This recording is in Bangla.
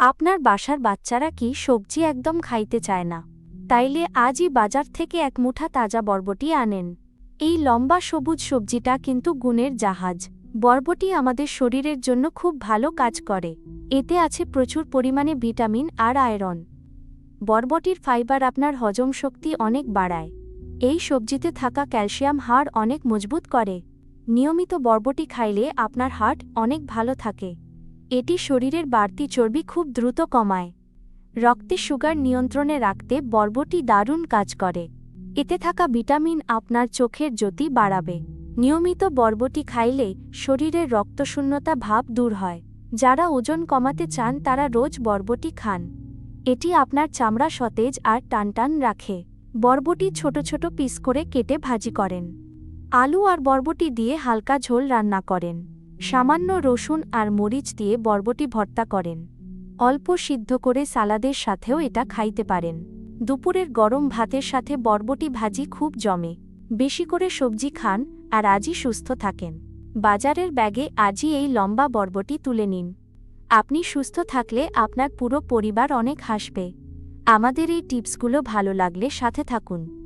আপনার বাসার বাচ্চারা কি সবজি একদম খাইতে চায় না? তাইলে আজই বাজার থেকে এক মুঠা তাজা বরবটি আনেন। এই লম্বা সবুজ সবজিটা কিন্তু গুণের জাহাজ। বরবটি আমাদের শরীরের জন্য খুব ভালো কাজ করে। এতে আছে প্রচুর পরিমাণে ভিটামিন আর আয়রন। বরবটির ফাইবার আপনার হজম শক্তি অনেক বাড়ায়। এই সবজিতে থাকা ক্যালসিয়াম হাড় অনেক মজবুত করে। নিয়মিত বরবটি খাইলে আপনার হার্ট অনেক ভালো থাকে। এটি শরীরের বাড়তি চর্বি খুব দ্রুত কমায়। রক্তে সুগার নিয়ন্ত্রণে রাখতে বরবটি দারুণ কাজ করে। এতে থাকা ভিটামিন আপনার চোখের জ্যোতি বাড়াবে। নিয়মিত বরবটি খাইলে শরীরের রক্তশূন্যতা ভাব দূর হয়। যারা ওজন কমাতে চান তারা রোজ বরবটি খান। এটি আপনার চামড়া সতেজ আর টানটান রাখে। বরবটি ছোট ছোট পিস করে কেটে ভাজি করেন। আলু আর বরবটি দিয়ে হালকা ঝোল রান্না করেন। সামান্য রসুন আর মরিচ দিয়ে বরবটি ভর্তা করেন। অল্প সিদ্ধ করে সালাদের সাথেও এটা খাইতে পারেন। দুপুরের গরম ভাতের সাথে বরবটি ভাজি খুব জমে। বেশি করে সবজি খান আর আজই সুস্থ থাকেন। বাজারের ব্যাগে আজই এই লম্বা বরবটি তুলে নিন। আপনি সুস্থ থাকলে আপনার পুরো পরিবার অনেক হাসবে। আমাদের এই টিপসগুলো ভালো লাগলে সাথে থাকুন।